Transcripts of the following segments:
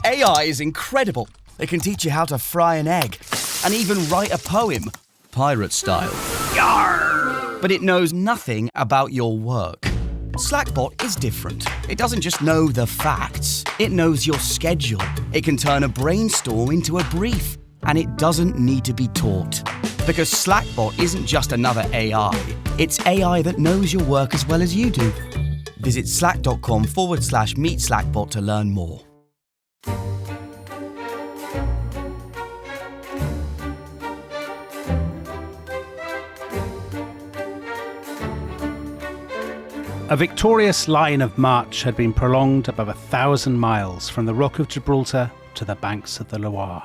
AI is incredible. It can teach you how to fry an egg and even write a poem, pirate style. Yarr! But it knows nothing about your work. Slackbot is different. It doesn't just know the facts. It knows your schedule. It can turn a brainstorm into a brief. And it doesn't need to be taught. Because Slackbot isn't just another AI. It's AI that knows your work as well as you do. Visit slack.com/meet Slackbot to learn more. A victorious line of march had been prolonged above 1,000 miles from the Rock of Gibraltar to the banks of the Loire.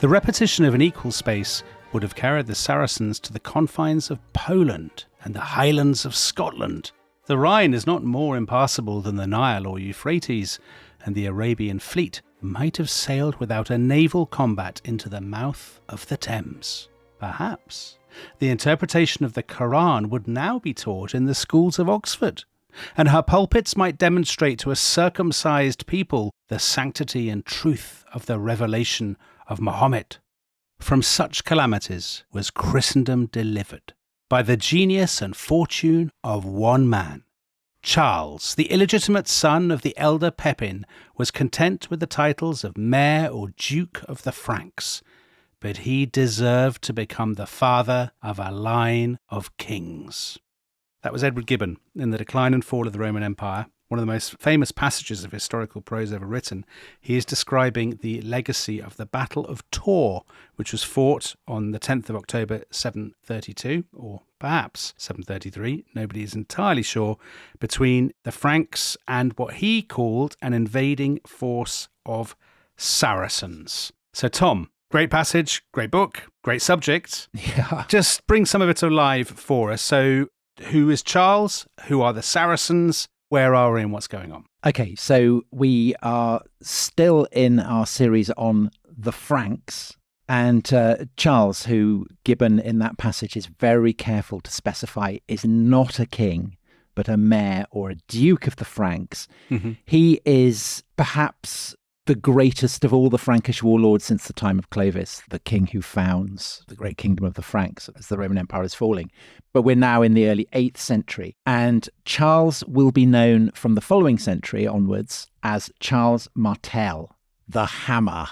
The repetition of an equal space would have carried the Saracens to the confines of Poland and the highlands of Scotland. The Rhine is not more impassable than the Nile or Euphrates, and the Arabian fleet might have sailed without a naval combat into the mouth of the Thames. Perhaps the interpretation of the Quran would now be taught in the schools of Oxford, and her pulpits might demonstrate to a circumcised people the sanctity and truth of the revelation of Mohammed. From such calamities was Christendom delivered by the genius and fortune of one man. Charles, the illegitimate son of the elder Pepin, was content with the titles of Mayor or Duke of the Franks, but he deserved to become the father of a line of kings. That was Edward Gibbon in The Decline and Fall of the Roman Empire, one of the most famous passages of historical prose ever written. He is describing the legacy of the Battle of Tours, which was fought on the 10th of October 732, or perhaps 733, nobody is entirely sure, between the Franks and what he called an invading force of Saracens. So Tom, great passage, great book, great subject. Yeah. Just bring some of it alive for us. So who is Charles? Who are the Saracens? Where are we and what's going on? Okay, so we are still in our series on the Franks. And Charles, who Gibbon in that passage is very careful to specify, is not a king, but a mayor or a duke of the Franks. Mm-hmm. He is perhaps the greatest of all the Frankish warlords since the time of Clovis, the king who founds the great kingdom of the Franks as the Roman Empire is falling. But we're now in the early 8th century, and Charles will be known from the following century onwards as Charles Martel, the Hammer.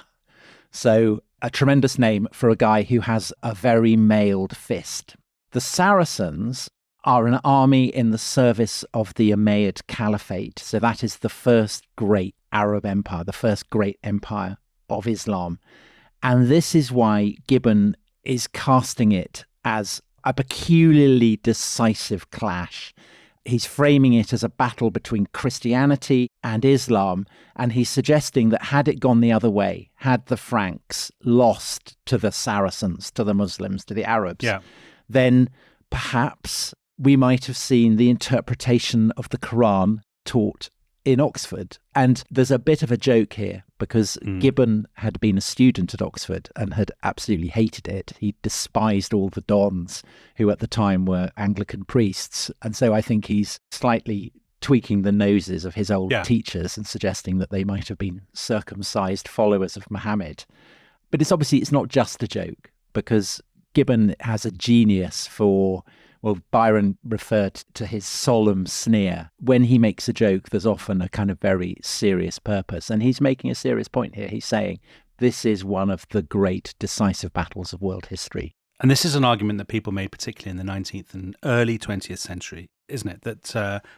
So a tremendous name for a guy who has a very mailed fist. The Saracens are an army in the service of the Umayyad Caliphate. So that is the first great Arab empire, the first great empire of Islam. And this is why Gibbon is casting it as a peculiarly decisive clash. He's framing it as a battle between Christianity and Islam, and he's suggesting that had it gone the other way, had the Franks lost to the Saracens, to the Muslims, to the Arabs, then perhaps we might have seen the interpretation of the Quran taught in Oxford. And there's a bit of a joke here because Gibbon had been a student at Oxford and had absolutely hated it. He despised all the dons who at the time were Anglican priests. And so I think he's slightly tweaking the noses of his old teachers and suggesting that they might have been circumcised followers of Muhammad. But it's not just a joke, because Gibbon has a genius for, well, Byron referred to his solemn sneer. When he makes a joke, there's often a kind of very serious purpose. And he's making a serious point here. He's saying this is one of the great decisive battles of world history. And this is an argument that people made particularly in the 19th and early 20th century, isn't it? That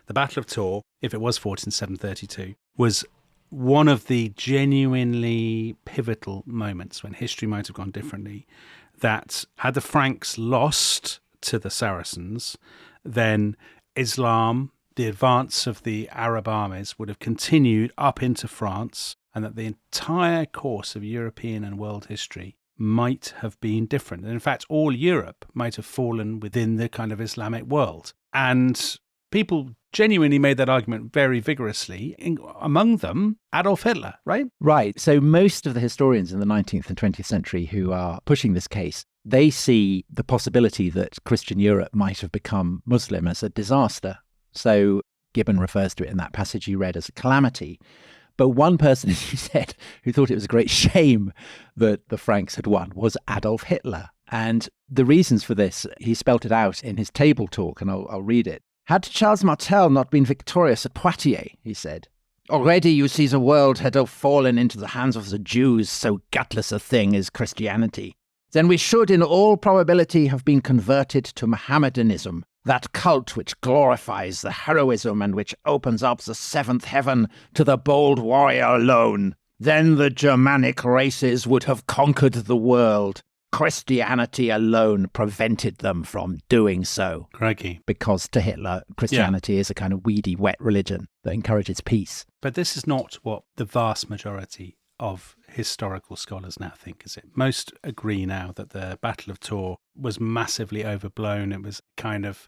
the Battle of Tours, if it was fought in 732, was one of the genuinely pivotal moments when history might have gone differently, that had the Franks lost to the Saracens, then Islam, the advance of the Arab armies, would have continued up into France, and that the entire course of European and world history might have been different. And in fact, all Europe might have fallen within the kind of Islamic world. And people genuinely made that argument very vigorously, among them Adolf Hitler, right? Right. So most of the historians in the 19th and 20th century who are pushing this case, they see the possibility that Christian Europe might have become Muslim as a disaster. So Gibbon refers to it in that passage you read as a calamity. But one person, as you said, who thought it was a great shame that the Franks had won was Adolf Hitler. And the reasons for this, he spelt it out in his table talk, and I'll read it. Had Charles Martel not been victorious at Poitiers, he said, already you see the world had fallen into the hands of the Jews, so gutless a thing is Christianity. Then we should in all probability have been converted to Mohammedanism, that cult which glorifies the heroism and which opens up the seventh heaven to the bold warrior alone. Then the Germanic races would have conquered the world. Christianity alone prevented them from doing so. Crikey. Because to Hitler, Christianity is a kind of weedy, wet religion that encourages peace. But this is not what the vast majority of historical scholars now think, is it? Most agree now that the Battle of Tours was massively overblown. It was kind of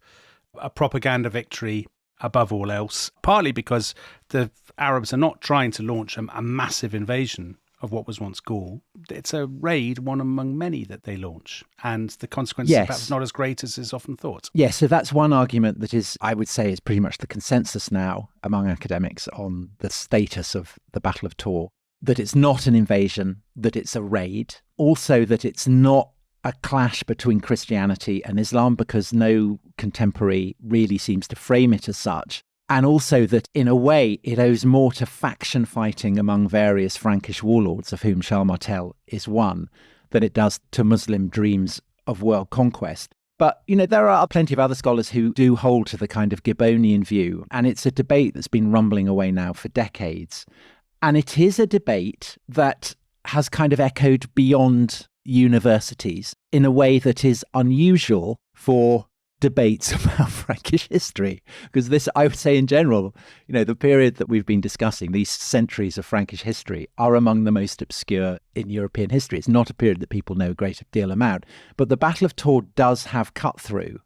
a propaganda victory above all else, partly because the Arabs are not trying to launch a massive invasion of what was once Gaul. It's a raid, one among many that they launch, and the consequences are perhaps not as great as is often thought. Yes, so that's one argument that is, I would say, is pretty much the consensus now among academics on the status of the Battle of Tours, that it's not an invasion, that it's a raid, also that it's not a clash between Christianity and Islam, because no contemporary really seems to frame it as such. And also that, in a way, it owes more to faction fighting among various Frankish warlords, of whom Charles Martel is one, than it does to Muslim dreams of world conquest. But, there are plenty of other scholars who do hold to the kind of Gibbonian view, and it's a debate that's been rumbling away now for decades. And it is a debate that has kind of echoed beyond universities in a way that is unusual for debates about Frankish history. Because this, I would say in general, the period that we've been discussing, these centuries of Frankish history, are among the most obscure in European history. It's not a period that people know a great deal about. But the Battle of Tours does have cut through.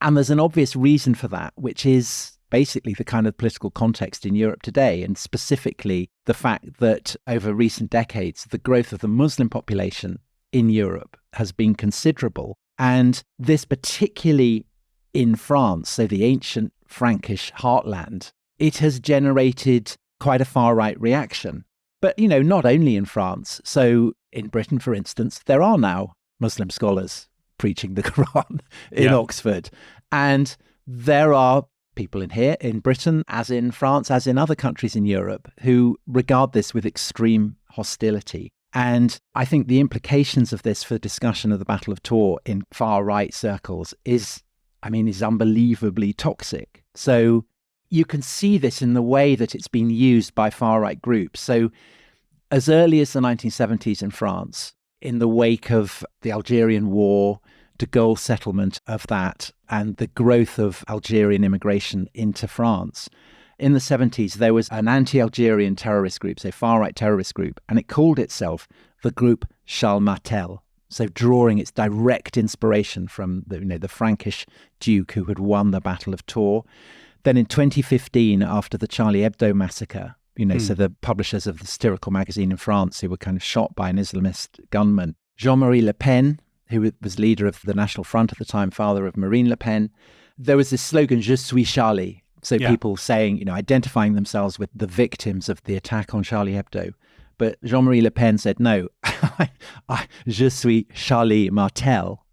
And there's an obvious reason for that, which is basically the kind of political context in Europe today, and specifically the fact that over recent decades, the growth of the Muslim population in Europe has been considerable. And this particularly in France, so the ancient Frankish heartland, it has generated quite a far-right reaction. But, not only in France. So in Britain, for instance, there are now Muslim scholars preaching the Quran in Oxford. And there are people in Britain, as in France, as in other countries in Europe, who regard this with extreme hostility. And I think the implications of this for discussion of the Battle of Tours in far-right circles is unbelievably toxic. So you can see this in the way that it's been used by far-right groups. So as early as the 1970s in France, in the wake of the Algerian War, de Gaul's settlement of that, and the growth of Algerian immigration into France, in the 70s, there was an anti-Algerian terrorist group, so far-right terrorist group, and it called itself the group Charles Martel. So drawing its direct inspiration from the Frankish duke who had won the Battle of Tours. Then in 2015, after the Charlie Hebdo massacre, so the publishers of the satirical magazine in France who were kind of shot by an Islamist gunman, Jean-Marie Le Pen, who was leader of the National Front at the time, father of Marine Le Pen, there was this slogan, Je suis Charlie. So people saying, identifying themselves with the victims of the attack on Charlie Hebdo. But Jean-Marie Le Pen said, no, je suis Charles Martel.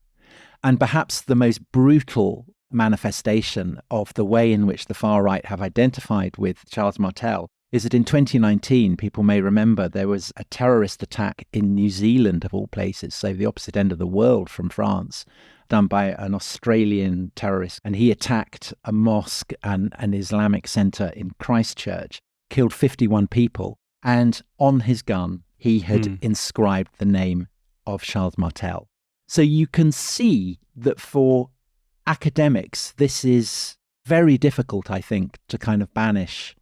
And perhaps the most brutal manifestation of the way in which the far right have identified with Charles Martel is that in 2019, people may remember there was a terrorist attack in New Zealand, of all places, so the opposite end of the world from France, done by an Australian terrorist. And he attacked a mosque and an Islamic centre in Christchurch, killed 51 people. And on his gun, he had inscribed the name of Charles Martel. So you can see that for academics, this is very difficult, I think, to kind of banish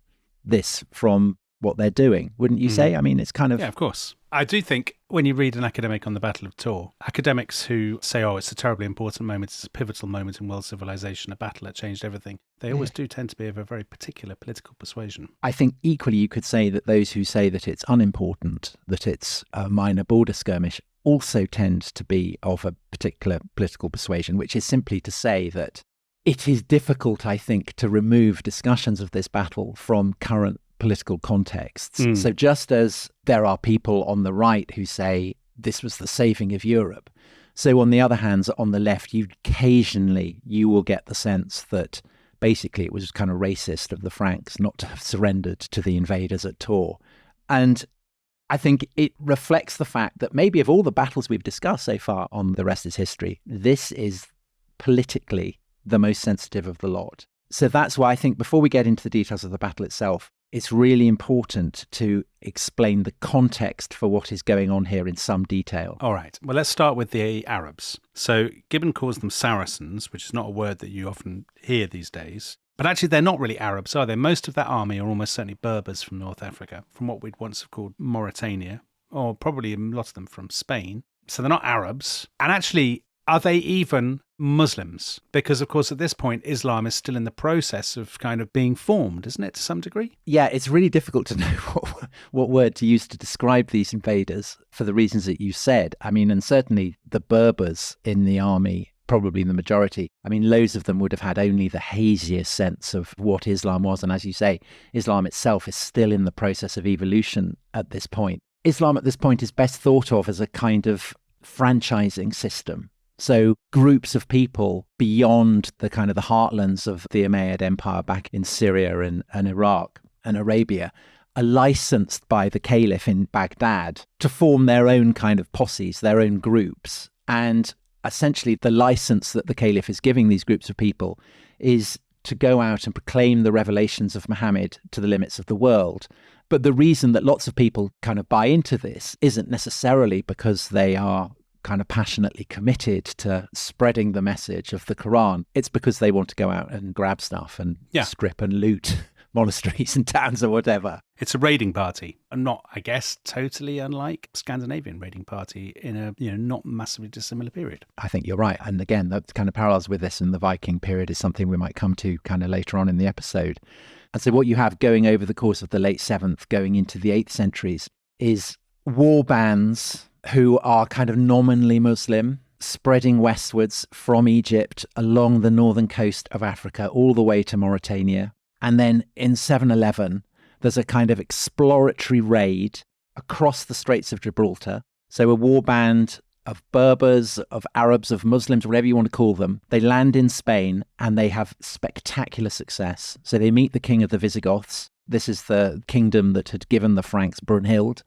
this from what they're doing, wouldn't you say? It's kind of... Yeah, of course. I do think when you read an academic on the Battle of Tours, academics who say, it's a terribly important moment, it's a pivotal moment in world civilization, a battle that changed everything, they always do tend to be of a very particular political persuasion. I think equally you could say that those who say that it's unimportant, that it's a minor border skirmish, also tend to be of a particular political persuasion, which is simply to say that it is difficult, I think, to remove discussions of this battle from current political contexts. So just as there are people on the right who say this was the saving of Europe, so on the other hand, on the left, you will get the sense that basically it was kind of racist of the Franks not to have surrendered to the invaders at Tours. And I think it reflects the fact that maybe of all the battles we've discussed so far on The Rest is History, this is politically the most sensitive of the lot. So that's why I think before we get into the details of the battle itself, it's really important to explain the context for what is going on here in some detail. All right. Well, let's start with the Arabs. So Gibbon calls them Saracens, which is not a word that you often hear these days. But actually, they're not really Arabs, are they? Most of that army are almost certainly Berbers from North Africa, from what we'd once have called Mauritania, or probably a lot of them from Spain. So they're not Arabs. And actually, are they even Muslims? Because, of course, at this point, Islam is still in the process of kind of being formed, isn't it, to some degree? Yeah, it's really difficult to know what word to use to describe these invaders for the reasons that you said. I mean, and certainly the Berbers in the army, probably the majority. I mean, loads of them would have had only the haziest sense of what Islam was. And as you say, Islam itself is still in the process of evolution at this point. Islam at this point is best thought of as a kind of franchising system. So groups of people beyond the kind of the heartlands of the Umayyad Empire back in Syria and Iraq and Arabia are licensed by the caliph in Baghdad to form their own kind of posses, their own groups. And essentially the license that the caliph is giving these groups of people is to go out and proclaim the revelations of Muhammad to the limits of the world. But the reason that lots of people kind of buy into this isn't necessarily because they are kind of passionately committed to spreading the message of the Quran. It's because they want to go out and grab stuff and strip and loot monasteries and towns or whatever. It's a raiding party, and not, I guess, totally unlike Scandinavian raiding party in a not massively dissimilar period. I think you're right. And again, the kind of parallels with this and the Viking period is something we might come to kind of later on in the episode. And so what you have going over the course of the late 7th, going into the 8th centuries, is war bands who are kind of nominally Muslim, spreading westwards from Egypt along the northern coast of Africa, all the way to Mauritania. And then in 711, there's a kind of exploratory raid across the Straits of Gibraltar. So a war band of Berbers, of Arabs, of Muslims, whatever you want to call them. They land in Spain and they have spectacular success. So they meet the king of the Visigoths. This is the kingdom that had given the Franks Brunhild,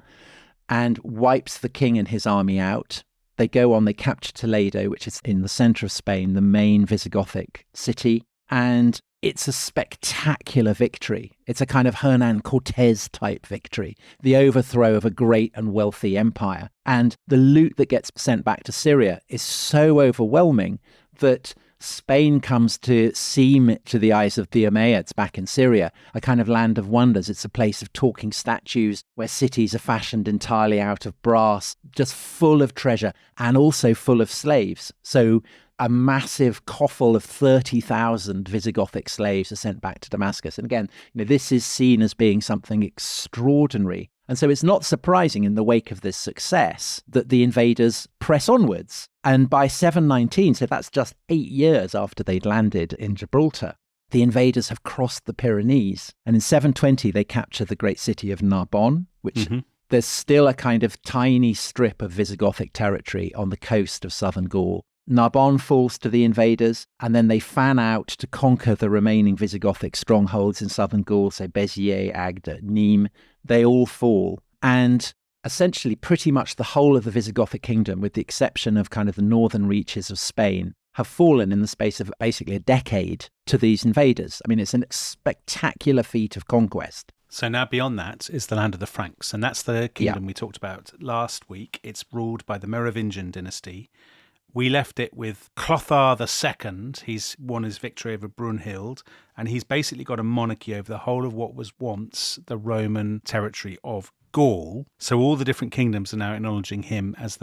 and wipes the king and his army out. They go on, they capture Toledo, which is in the centre of Spain, the main Visigothic city. And it's a spectacular victory. It's a kind of Hernan Cortés type victory, the overthrow of a great and wealthy empire. And the loot that gets sent back to Syria is so overwhelming that Spain comes to seem, to the eyes of the Umayyads back in Syria, a kind of land of wonders. It's a place of talking statues where cities are fashioned entirely out of brass, just full of treasure and also full of slaves. So a massive coffle of 30,000 Visigothic slaves are sent back to Damascus. And again, this is seen as being something extraordinary. And so it's not surprising in the wake of this success that the invaders press onwards. And by 719, so that's just 8 years after they'd landed in Gibraltar, the invaders have crossed the Pyrenees. And in 720, they capture the great city of Narbonne, which there's still a kind of tiny strip of Visigothic territory on the coast of southern Gaul. Narbonne falls to the invaders, and then they fan out to conquer the remaining Visigothic strongholds in southern Gaul, so Béziers, Agde, Nîmes. They all fall. And essentially pretty much the whole of the Visigothic kingdom, with the exception of kind of the northern reaches of Spain, have fallen in the space of basically a decade to these invaders. I mean, it's a spectacular feat of conquest. So now beyond that is the land of the Franks, and that's the kingdom we talked about last week. It's ruled by the Merovingian dynasty. We left it with Clothar II. He's won his victory over Brunhild, and he's basically got a monarchy over the whole of what was once the Roman territory of Gaul. So all the different kingdoms are now acknowledging him as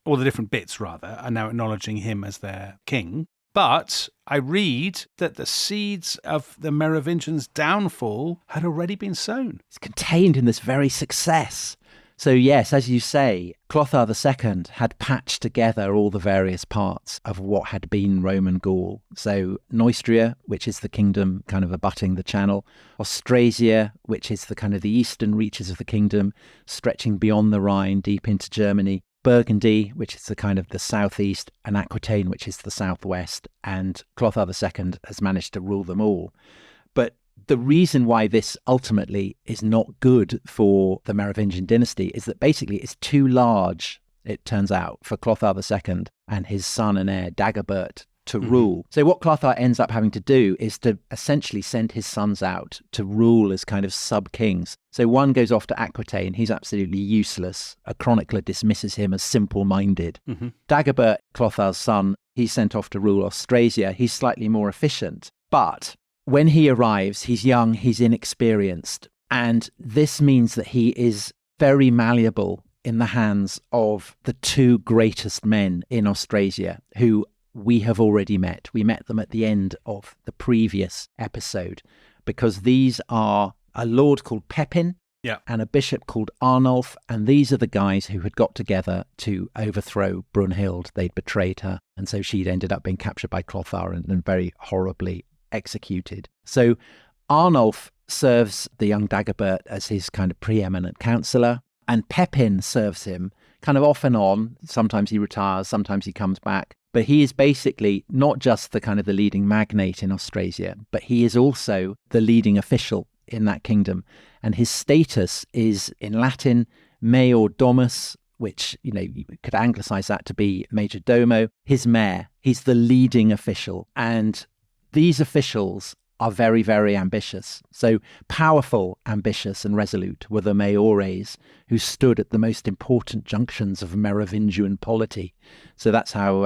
all the different bits rather, are now acknowledging him as their king. But I read that the seeds of the Merovingians' downfall had already been sown. It's contained in this very success. So yes, as you say, Clothar II had patched together all the various parts of what had been Roman Gaul. So Neustria, which is the kingdom kind of abutting the Channel, Austrasia, which is the kind of the eastern reaches of the kingdom, stretching beyond the Rhine deep into Germany, Burgundy, which is the kind of the southeast, and Aquitaine, which is the southwest. And Clothar II has managed to rule them all. But the reason why this ultimately is not good for the Merovingian dynasty is that basically it's too large, it turns out, for Clothar II and his son and heir Dagobert to rule. So what Clothar ends up having to do is to essentially send his sons out to rule as kind of sub-kings. So one goes off to Aquitaine. He's absolutely useless. A chronicler dismisses him as simple-minded. Dagobert, Clothar's son, he's sent off to rule Austrasia. He's slightly more efficient. But when he arrives, he's young, he's inexperienced, and this means that he is very malleable in the hands of the two greatest men in Austrasia, who we have already met. We met them at the end of the previous episode, because these are a lord called Pepin and a bishop called Arnulf, and these are the guys who had got together to overthrow Brunhild. They'd betrayed her, and so she'd ended up being captured by Clothar and very horribly executed. So Arnulf serves the young Dagobert as his kind of preeminent counselor, and Pepin serves him kind of off and on. Sometimes he retires, sometimes he comes back, but he is basically not just the kind of the leading magnate in Austrasia, but he is also the leading official in that kingdom, and his status is in Latin major domus, which, you could anglicize that to be major domo, his mayor. He's the leading official, and these officials are very, very ambitious. So powerful, ambitious and resolute were the mayores, who stood at the most important junctions of Merovingian polity. So that's how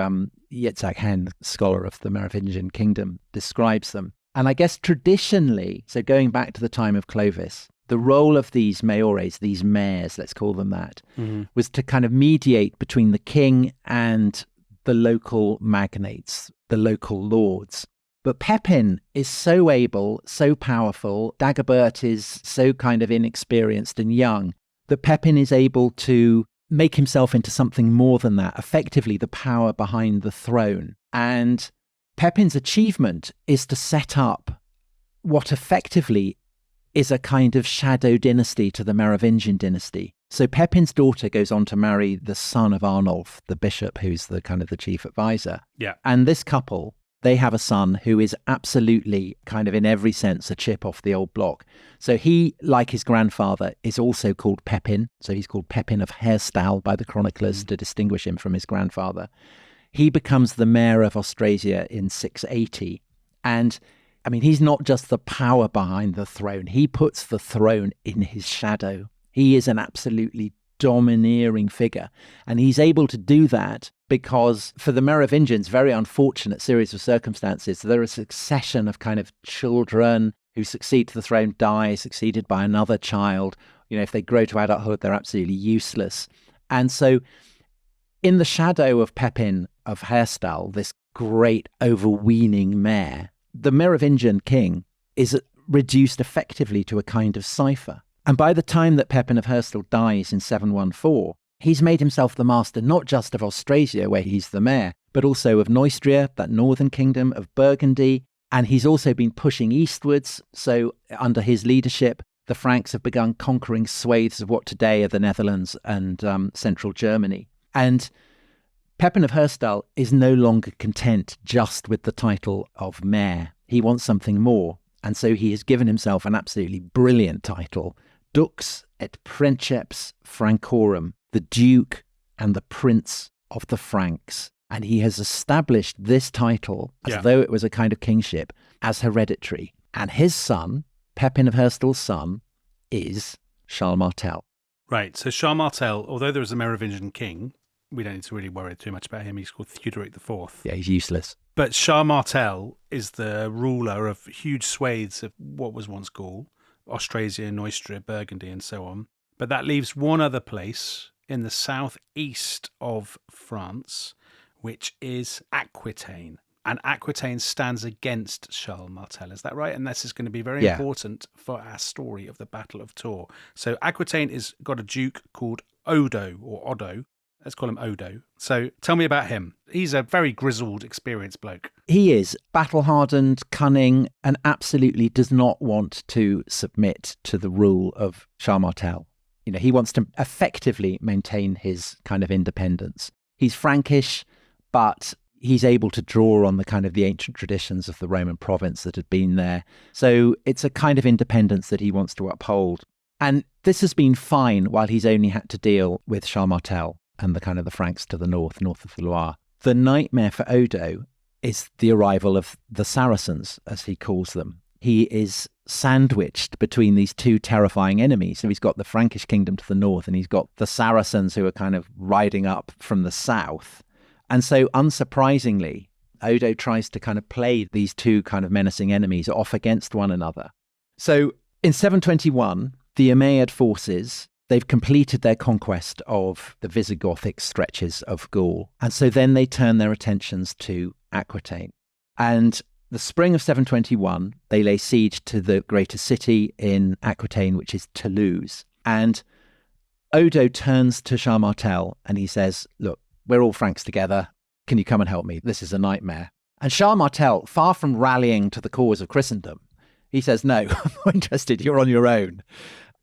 Yitzhak Hen, scholar of the Merovingian kingdom, describes them. And I guess traditionally, so going back to the time of Clovis, the role of these mayores, these mayors, let's call them that, was to kind of mediate between the king and the local magnates, the local lords. But Pepin is so able, so powerful, Dagobert is so kind of inexperienced and young, that Pepin is able to make himself into something more than that, effectively the power behind the throne. And Pepin's achievement is to set up what effectively is a kind of shadow dynasty to the Merovingian dynasty. So Pepin's daughter goes on to marry the son of Arnulf, the bishop, who's the kind of the chief advisor. Yeah. And this couple, they have a son who is absolutely kind of in every sense a chip off the old block. So he, like his grandfather, is also called Pepin. So he's called Pepin of Herstal by the chroniclers to distinguish him from his grandfather. He becomes the mayor of Austrasia in 680. And I mean, he's not just the power behind the throne. He puts the throne in his shadow. He is an absolutely domineering figure. And he's able to do that because for the Merovingians, very unfortunate series of circumstances, there is a succession of kind of children who succeed to the throne, die, succeeded by another child. If they grow to adulthood, they're absolutely useless. And so in the shadow of Pepin of Herstal, this great overweening mayor, the Merovingian king is reduced effectively to a kind of cipher. And by the time that Pepin of Herstal dies in 714, he's made himself the master not just of Austrasia, where he's the mayor, but also of Neustria, that northern kingdom, of Burgundy. And he's also been pushing eastwards. So under his leadership, the Franks have begun conquering swathes of what today are the Netherlands and central Germany. And Pepin of Herstal is no longer content just with the title of mayor. He wants something more. And so he has given himself an absolutely brilliant title, Dux et Princeps Francorum, the Duke and the Prince of the Franks. And he has established this title, as though it was a kind of kingship, as hereditary. And his son, Pepin of Herstal's son, is Charles Martel. Right, so Charles Martel, although there was a Merovingian king, we don't need to really worry too much about him. He's called Theodoric IV. Yeah, he's useless. But Charles Martel is the ruler of huge swathes of what was once Gaul, Austrasia, Neustria, Burgundy, and so on. But that leaves one other place in the southeast of France, which is Aquitaine. and Aquitaine stands against Charles Martel. Is that right? And this is going to be very important for our story of the Battle of Tours. So Aquitaine has got a duke called Odo, or Odo. Let's call him Odo. So tell me about him. He's a very grizzled, experienced bloke. He is battle-hardened, cunning, and absolutely does not want to submit to the rule of Charles Martel. You know, he wants to effectively maintain his kind of independence. He's Frankish, but he's able to draw on the kind of the ancient traditions of the Roman province that had been there. So it's a kind of independence that he wants to uphold. And this has been fine while he's only had to deal with Charles Martel and the kind of the Franks to the north of the Loire. The nightmare for Odo is the arrival of the Saracens, as he calls them. He is sandwiched between these two terrifying enemies. So he's got the Frankish kingdom to the north, and he's got the Saracens who are kind of riding up from the south. And so, unsurprisingly, Odo tries to kind of play these two kind of menacing enemies off against one another. So in 721, the Umayyad forces, they've completed their conquest of the Visigothic stretches of Gaul. And so then they turn their attentions to Aquitaine. And the spring of 721, they lay siege to the greatest city in Aquitaine, which is Toulouse. And Odo turns to Charles Martel and he says, look, we're all Franks together. Can you come and help me? This is a nightmare. And Charles Martel, far from rallying to the cause of Christendom, he says, no, I'm not interested. You're on your own.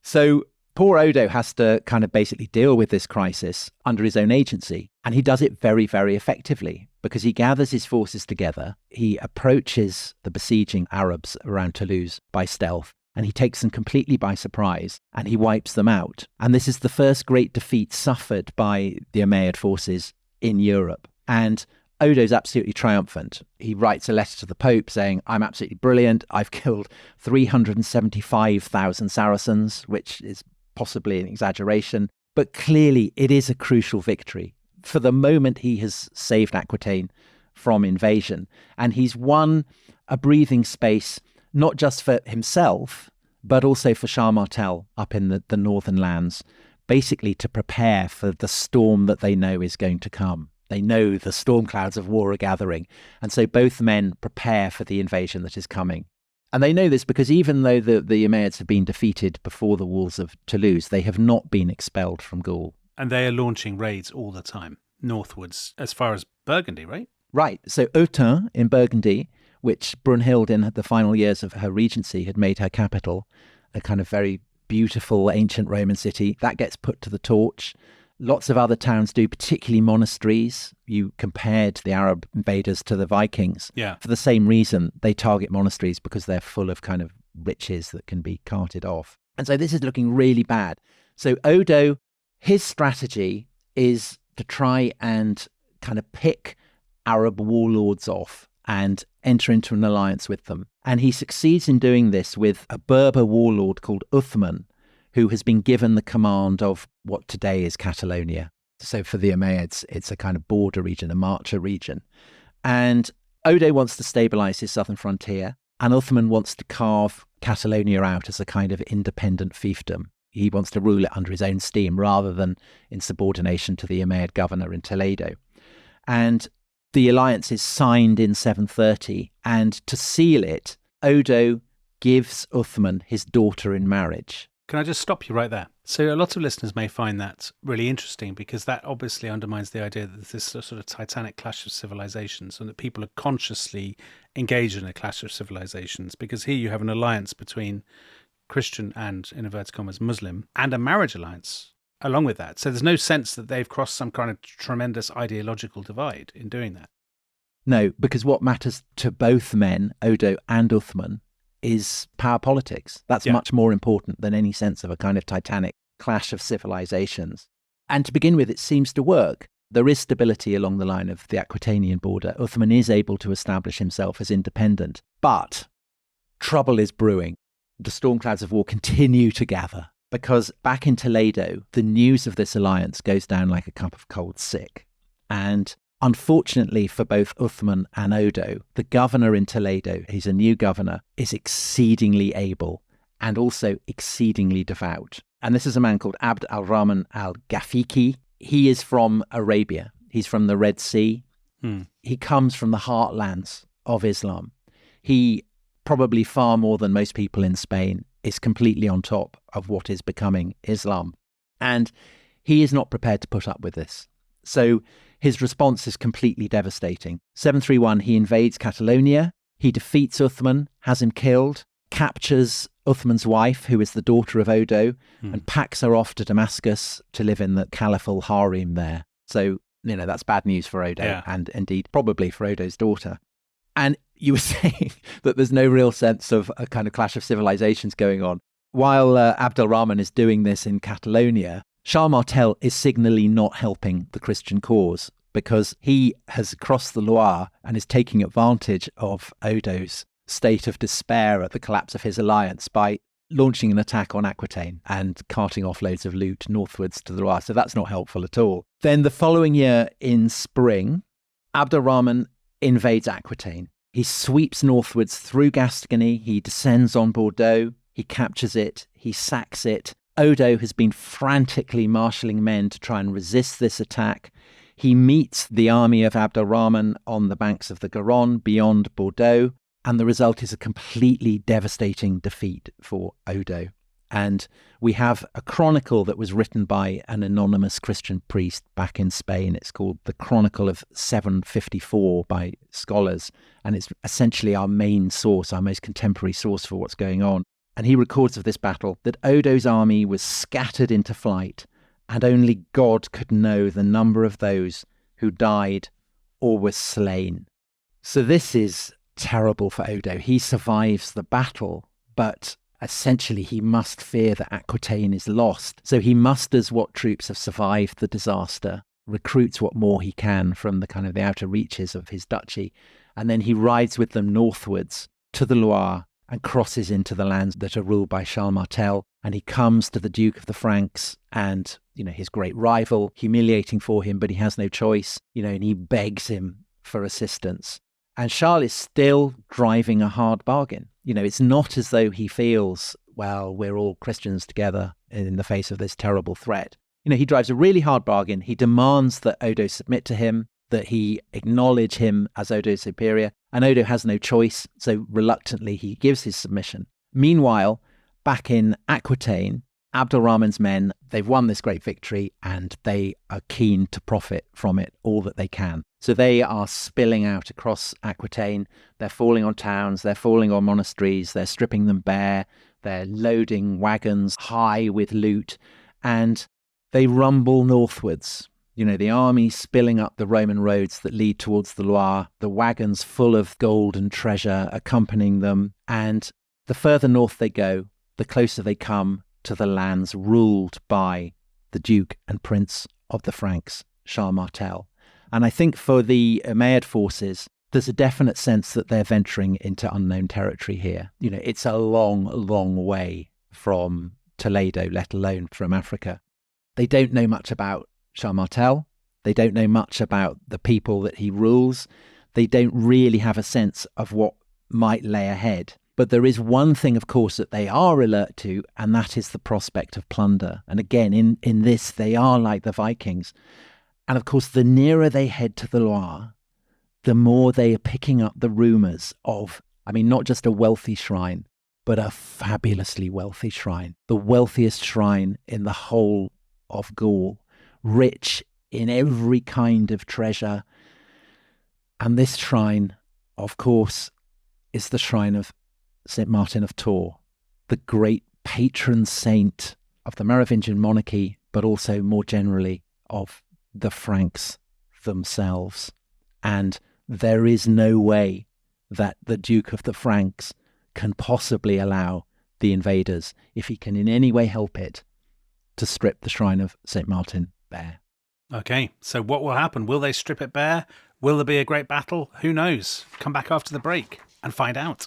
So poor Odo has to kind of basically deal with this crisis under his own agency. And he does it very, very effectively because he gathers his forces together. He approaches the besieging Arabs around Toulouse by stealth, and he takes them completely by surprise and he wipes them out. And this is the first great defeat suffered by the Umayyad forces in Europe. And Odo's absolutely triumphant. He writes a letter to the Pope saying, I'm absolutely brilliant. I've killed 375,000 Saracens, which is possibly an exaggeration, but clearly it is a crucial victory. For the moment, he has saved Aquitaine from invasion, and he's won a breathing space, not just for himself, but also for Charles Martel up in the northern lands, basically to prepare for the storm that they know is going to come. They know the storm clouds of war are gathering, and so both men prepare for the invasion that is coming. And they know this because even though the Umayyads have been defeated before the walls of Toulouse, they have not been expelled from Gaul. And they are launching raids all the time, northwards, as far as Burgundy, right? Right. So Autun in Burgundy, which Brunhild in the final years of her regency had made her capital, a kind of very beautiful ancient Roman city, that gets put to the torch. Lots of other towns do, particularly monasteries. You compared the Arab invaders to the Vikings. Yeah. For the same reason, they target monasteries because they're full of kind of riches that can be carted off. And so this is looking really bad. So Odo, his strategy is to try and kind of pick Arab warlords off and enter into an alliance with them. And he succeeds in doing this with a Berber warlord called Uthman, who has been given the command of what today is Catalonia. So for the Umayyads, it's a kind of border region, a marcher region. And Odo wants to stabilize his southern frontier, and Uthman wants to carve Catalonia out as a kind of independent fiefdom. He wants to rule it under his own steam rather than in subordination to the Umayyad governor in Toledo. And the alliance is signed in 730, and to seal it, Odo gives Uthman his daughter in marriage. Can I just stop you right there? So a lot of listeners may find that really interesting because that obviously undermines the idea that there's this sort of titanic clash of civilizations and that people are consciously engaged in a clash of civilizations, because here you have an alliance between Christian and, in inverted commas, Muslim, and a marriage alliance along with that. So there's no sense that they've crossed some kind of tremendous ideological divide in doing that. No, because what matters to both men, Odo and Uthman, is power politics. That's much more important than any sense of a kind of titanic clash of civilizations. And to begin with, it seems to work. There is stability along the line of the Aquitanian border. Uthman is able to establish himself as independent. But trouble is brewing. The storm clouds of war continue to gather because back in Toledo, the news of this alliance goes down like a cup of cold sick. And unfortunately for both Uthman and Odo, the governor in Toledo, he's a new governor, is exceedingly able and also exceedingly devout. And this is a man called al-Rahman al-Ghafiqi. He is from Arabia. He's from the Red Sea. He comes from the heartlands of Islam. He, probably far more than most people in Spain, is completely on top of what is becoming Islam. And he is not prepared to put up with this. So his response is completely devastating. 731, he invades Catalonia. He defeats Uthman, has him killed, captures Uthman's wife, who is the daughter of Odo, and packs her off to Damascus to live in the caliphal harem there. So, that's bad news for Odo, and indeed probably for Odo's daughter. And you were saying that there's no real sense of a kind of clash of civilizations going on. While al-Rahman is doing this in Catalonia, Charles Martel is signally not helping the Christian cause, because he has crossed the Loire and is taking advantage of Odo's state of despair at the collapse of his alliance by launching an attack on Aquitaine and carting off loads of loot northwards to the Loire. So that's not helpful at all. Then the following year in spring, al-Rahman invades Aquitaine. He sweeps northwards through Gascony. He descends on Bordeaux. He captures it. He sacks it. Odo has been frantically marshalling men to try and resist this attack. He meets the army of al-Rahman on the banks of the Garonne beyond Bordeaux, and the result is a completely devastating defeat for Odo. And we have a chronicle that was written by an anonymous Christian priest back in Spain. It's called the Chronicle of 754 by scholars, and it's essentially our main source, our most contemporary source for what's going on. And he records of this battle that Odo's army was scattered into flight, and only God could know the number of those who died or were slain. So this is terrible for Odo. He survives the battle, but essentially he must fear that Aquitaine is lost. So he musters what troops have survived the disaster, recruits what more he can from the kind of the outer reaches of his duchy, and then he rides with them northwards to the Loire and crosses into the lands that are ruled by Charles Martel, and he comes to the Duke of the Franks and, his great rival, humiliating for him, but he has no choice, and he begs him for assistance. And Charles is still driving a hard bargain. It's not as though he feels, well, we're all Christians together in the face of this terrible threat. He drives a really hard bargain. He demands that Odo submit to him, that he acknowledge him as Odo's superior, and Odo has no choice, so reluctantly he gives his submission. Meanwhile, back in Aquitaine, al-Rahman's men, they've won this great victory, and they are keen to profit from it all that they can. So they are spilling out across Aquitaine. They're falling on towns, they're falling on monasteries, they're stripping them bare, they're loading wagons high with loot, and they rumble northwards. The army spilling up the Roman roads that lead towards the Loire, the wagons full of gold and treasure accompanying them. And the further north they go, the closer they come to the lands ruled by the Duke and Prince of the Franks, Charles Martel. And I think for the Umayyad forces, there's a definite sense that they're venturing into unknown territory here. It's a long, long way from Toledo, let alone from Africa. They don't know much about Charles Martel. They don't know much about the people that he rules. They don't really have a sense of what might lay ahead. But there is one thing, of course, that they are alert to, and that is the prospect of plunder. And again, in this, they are like the Vikings. And of course, the nearer they head to the Loire, the more they are picking up the rumours of, not just a wealthy shrine, but a fabulously wealthy shrine. The wealthiest shrine in the whole of Gaul, rich in every kind of treasure. And this shrine, of course, is the shrine of St. Martin of Tours, the great patron saint of the Merovingian monarchy, but also more generally of the Franks themselves. And there is no way that the Duke of the Franks can possibly allow the invaders, if he can in any way help it, to strip the shrine of St. Martin bare. Okay, so what will happen? Will they strip it bare? Will there be a great battle? Who knows? Come back after the break and find out.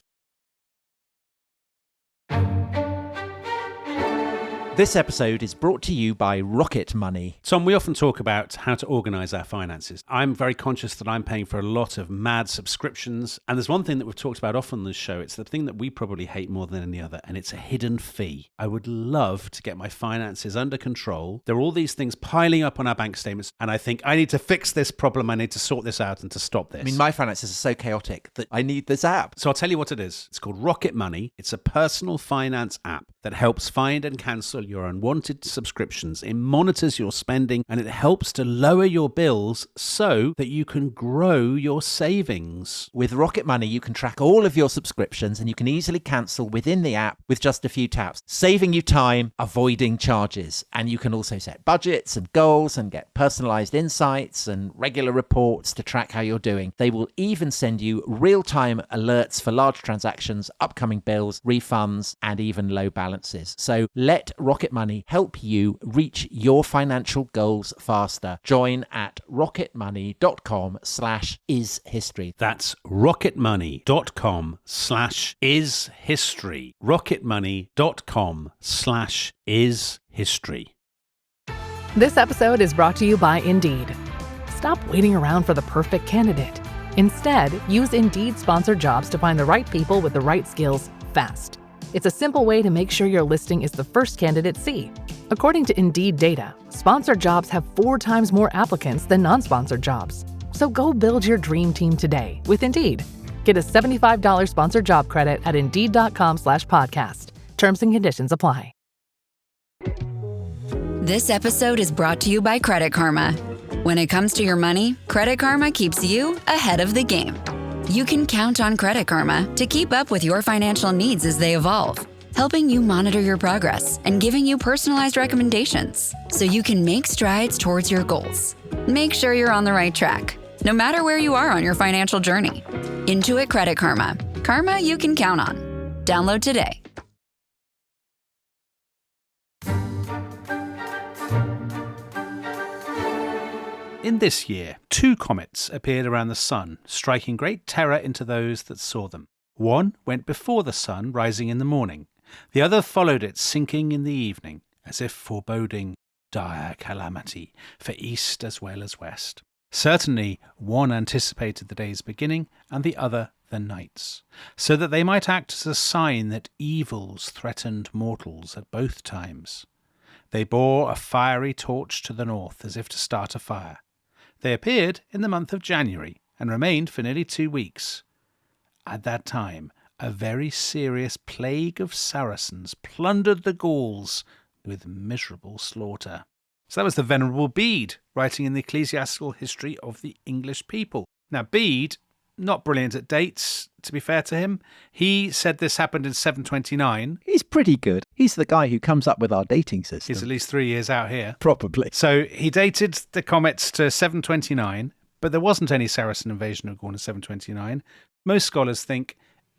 This episode is brought to you by Rocket Money. Tom, we often talk about how to organise our finances. I'm very conscious that I'm paying for a lot of mad subscriptions. And there's one thing that we've talked about often on this show. It's the thing that we probably hate more than any other, and it's a hidden fee. I would love to get my finances under control. There are all these things piling up on our bank statements, and I think I need to fix this problem. I need to sort this out and to stop this. I mean, my finances are so chaotic that I need this app. So I'll tell you what it is. It's called Rocket Money. It's a personal finance app that helps find and cancel your unwanted subscriptions. It monitors your spending and it helps to lower your bills so that you can grow your savings. With Rocket Money, you can track all of your subscriptions and you can easily cancel within the app with just a few taps, saving you time, avoiding charges. And you can also set budgets and goals and get personalized insights and regular reports to track how you're doing. They will even send you real-time alerts for large transactions, upcoming bills, refunds, and even low balances. So let Rocket Money help you reach your financial goals faster. Join at rocketmoney.com/ishistory. That's rocketmoney.com/ishistory. rocketmoney.com/ishistory. This episode is brought to you by Indeed. Stop waiting around for the perfect candidate. Instead, use Indeed sponsored jobs to find the right people with the right skills fast. It's a simple way to make sure your listing is the first candidates see. According to Indeed data, sponsored jobs have 4 times more applicants than non-sponsored jobs. So go build your dream team today with Indeed. Get a $75 sponsored job credit at Indeed.com/podcast. Terms and conditions apply. This episode is brought to you by Credit Karma. When it comes to your money, Credit Karma keeps you ahead of the game. You can count on Credit Karma to keep up with your financial needs as they evolve, helping you monitor your progress and giving you personalized recommendations so you can make strides towards your goals. Make sure you're on the right track, no matter where you are on your financial journey. Intuit Credit Karma. Karma you can count on. Download today. In this year, 2 comets appeared around the sun, striking great terror into those that saw them. One went before the sun, rising in the morning. The other followed it, sinking in the evening, as if foreboding dire calamity for east as well as west. Certainly, one anticipated the day's beginning, and the other the night's, so that they might act as a sign that evils threatened mortals at both times. They bore a fiery torch to the north, as if to start a fire. They appeared in the month of January, and remained for nearly 2 weeks. At that time, a very serious plague of Saracens plundered the Gauls with miserable slaughter. So that was the Venerable Bede, writing in the Ecclesiastical History of the English People. Now, Bede, not brilliant at dates, to be fair to him. He said this happened in 729. He's pretty good. He's the guy who comes up with our dating system. He's at least 3 years out here. Probably. So he dated the comets to 729, but there wasn't any Saracen invasion of Gaul in 729. Most scholars think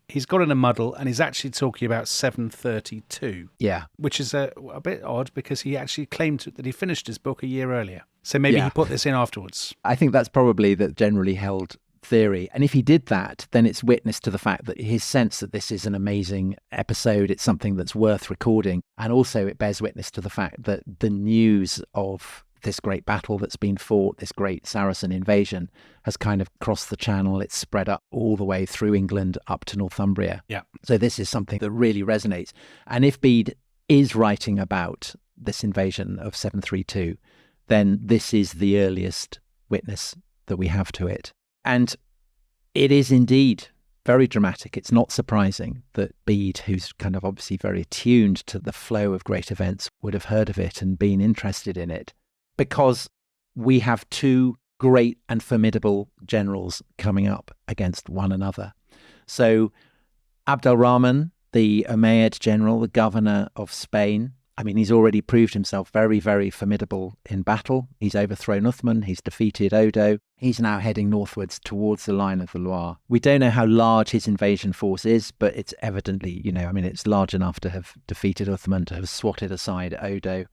he's got in a muddle and he's actually talking about 732. Yeah. Which is a bit odd because he actually claimed that he finished his book a year earlier. So maybe he put this in afterwards. I think that's probably the generally held theory. And if he did that, then it's witness to the fact that his sense that this is an amazing episode, it's something that's worth recording. And also it bears witness to the fact that the news of this great battle that's been fought, this great Saracen invasion, has kind of crossed the channel. It's spread up all the way through England up to Northumbria. Yeah. So this is something that really resonates. And if Bede is writing about this invasion of 732, then this is the earliest witness that we have to it. And it is indeed very dramatic. It's not surprising that Bede, who's kind of obviously very attuned to the flow of great events, would have heard of it and been interested in it, because we have 2 great and formidable generals coming up against one another. So al-Rahman, the Umayyad general, the governor of Spain, I mean, he's already proved himself very, very formidable in battle. He's overthrown Uthman. He's defeated Odo. He's now heading northwards towards the line of the Loire. We don't know how large his invasion force is, but it's evidently, it's large enough to have defeated Uthman, to have swatted aside Odo.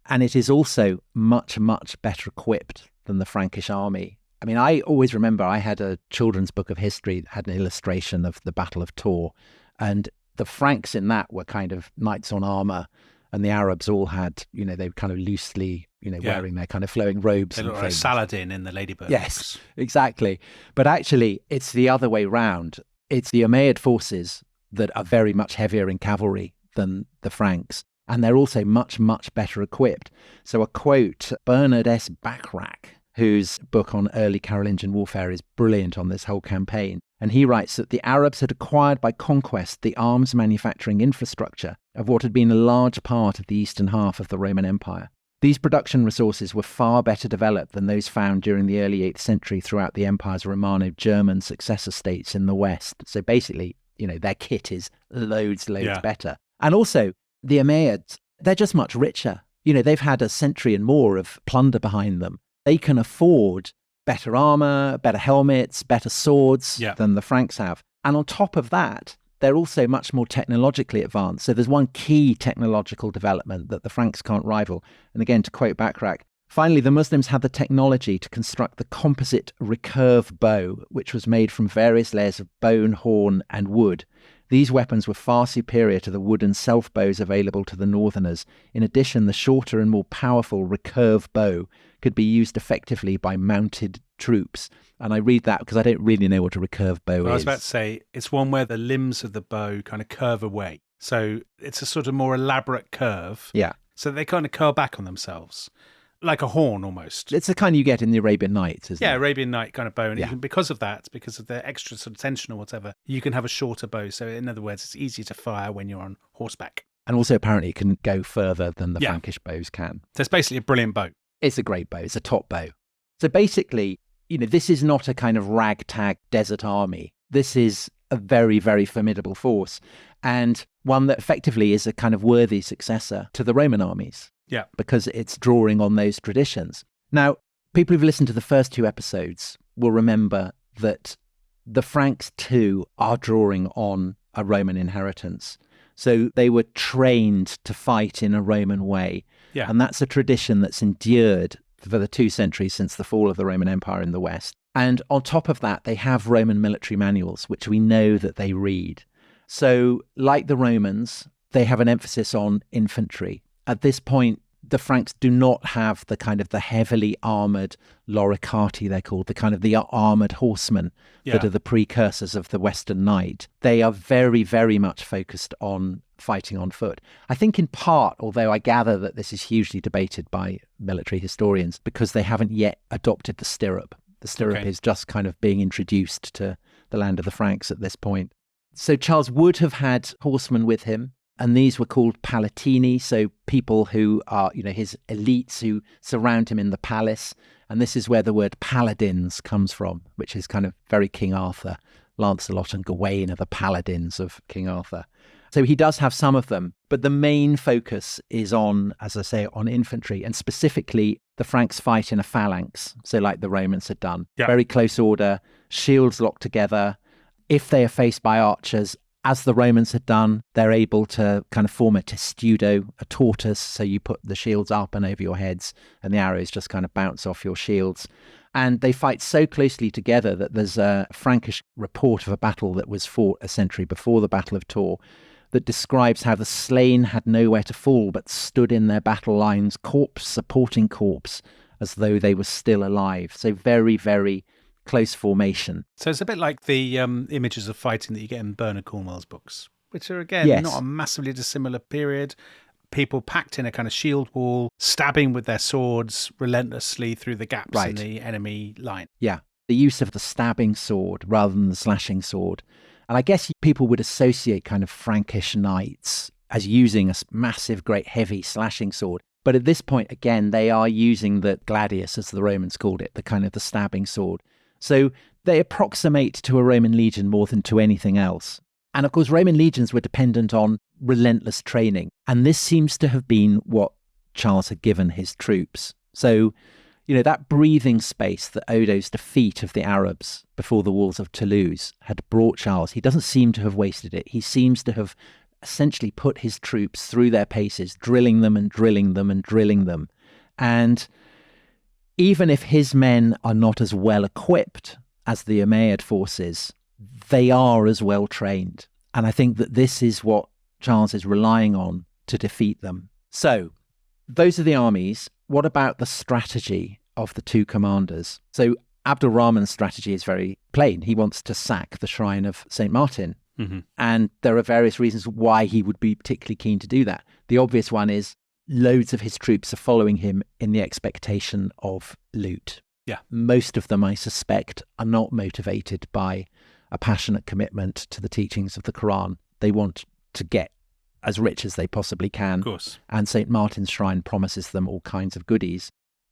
And it is also much, much better equipped than the Frankish army. I mean, I always remember I had a children's book of history that had an illustration of the Battle of Tours, and the Franks in that were kind of knights on armour, And the Arabs all had, they were kind of loosely, wearing their kind of flowing robes. They look like Saladin in the Ladybird Yes, books. exactly. But actually, it's the other way round. It's the Umayyad forces that are very much heavier in cavalry than the Franks. And they're also much, much better equipped. So a quote, Bernard S. Bachrach, whose book on early Carolingian warfare is brilliant on this whole campaign. And he writes that the Arabs had acquired by conquest the arms manufacturing infrastructure of what had been a large part of the eastern half of the Roman Empire. These production resources were far better developed than those found during the early 8th century throughout the empire's Romano-German successor states in the west. So basically, their kit is loads better. And also, the Umayyads, they're just much richer. They've had a century and more of plunder behind them. They can afford better armor, better helmets, better swords than the Franks have. And on top of that, they're also much more technologically advanced. So there's one key technological development that the Franks can't rival. And again, to quote Bachrach, finally, the Muslims had the technology to construct the composite recurve bow, which was made from various layers of bone, horn, and wood. These weapons were far superior to the wooden self-bows available to the northerners. In addition, the shorter and more powerful recurve bow could be used effectively by mounted troops. And I read that because I don't really know what a recurve bow is. I was about to say, it's one where the limbs of the bow kind of curve away. So it's a sort of more elaborate curve. Yeah. So they kind of curl back on themselves. Like a horn, almost. It's the kind you get in the Arabian Nights, isn't it? Yeah, Arabian Night kind of bow. And you can, because of the extra sort of tension or whatever, you can have a shorter bow. So in other words, it's easier to fire when you're on horseback. And also apparently it can go further than the Frankish bows can. So it's basically a brilliant bow. It's a great bow. It's a top bow. So basically, this is not a kind of ragtag desert army. This is a very, very formidable force, and one that effectively is a kind of worthy successor to the Roman armies. Yeah. Because it's drawing on those traditions. Now, people who've listened to the first 2 episodes will remember that the Franks too are drawing on a Roman inheritance. So they were trained to fight in a Roman way. Yeah. And that's a tradition that's endured for the 2 centuries since the fall of the Roman Empire in the West. And on top of that, they have Roman military manuals, which we know that they read. So like the Romans, they have an emphasis on infantry. At this point, the Franks do not have the kind of the heavily armoured loricati, they're called, the kind of the armoured horsemen that are the precursors of the Western Knight. They are very, very much focused on fighting on foot. I think in part, although I gather that this is hugely debated by military historians, because they haven't yet adopted the stirrup. The stirrup is just kind of being introduced to the land of the Franks at this point. So Charles would have had horsemen with him. And these were called palatini, so people who are, his elites who surround him in the palace. And this is where the word paladins comes from, which is kind of very King Arthur. Lancelot and Gawain are the paladins of King Arthur. So he does have some of them, but the main focus is on, as I say, on infantry, and specifically the Franks fight in a phalanx, so like the Romans had done. Yeah. Very close order, shields locked together. If they are faced by archers, as the Romans had done, they're able to kind of form a testudo, a tortoise, so you put the shields up and over your heads, and the arrows just kind of bounce off your shields. And they fight so closely together that there's a Frankish report of a battle that was fought a century before the Battle of Tours that describes how the slain had nowhere to fall but stood in their battle lines, corpse supporting corpse, as though they were still alive. So very, very close formation. So it's a bit like the images of fighting that you get in Bernard Cornwell's books, which are, again, not a massively dissimilar period. People packed in a kind of shield wall, stabbing with their swords relentlessly through the gaps in the enemy line. Yeah, the use of the stabbing sword rather than the slashing sword. And I guess people would associate kind of Frankish knights as using a massive, great, heavy slashing sword. But at this point, again, they are using the gladius, as the Romans called it, the kind of the stabbing sword. So they approximate to a Roman legion more than to anything else. And of course, Roman legions were dependent on relentless training. And this seems to have been what Charles had given his troops. So, that breathing space that Odo's defeat of the Arabs before the walls of Toulouse had brought Charles, he doesn't seem to have wasted it. He seems to have essentially put his troops through their paces, drilling them and drilling them and drilling them. And even if his men are not as well equipped as the Umayyad forces, they are as well trained. And I think that this is what Charles is relying on to defeat them. So those are the armies. What about the strategy of the two commanders? So Abd-al-Rahman's strategy is very plain. He wants to sack the shrine of St. Martin. Mm-hmm. And there are various reasons why he would be particularly keen to do that. The obvious one is loads of his troops are following him in the expectation of loot. Yeah. Most of them, I suspect, are not motivated by a passionate commitment to the teachings of the Quran. They want to get as rich as they possibly can. Of course. And St. Martin's shrine promises them all kinds of goodies.